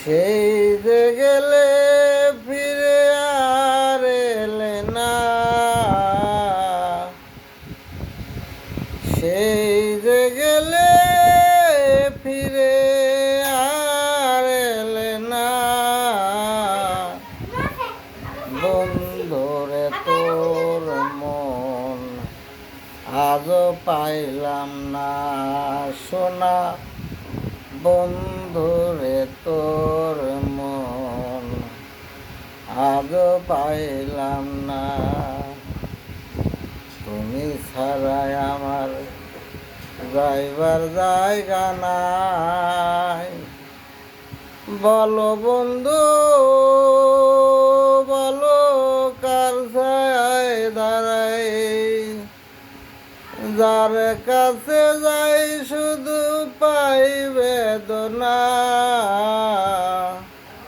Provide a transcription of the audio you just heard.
সেই যে গেলে ফিরে আর এলে না, সেই যে গেলে ফিরে আর এলে না। বন্ধুরে তোর মন আজও পাইলাম না সোনা, বন্ধুরে তোর মন আজও পাইলাম না। তুমি ছাড়াই আমার যাইবার জায়গা নাই। বলো বন্ধু বলো, কার ছায় দাঁড়াই, যার কাছে যাই শুধু পাই বেদনা।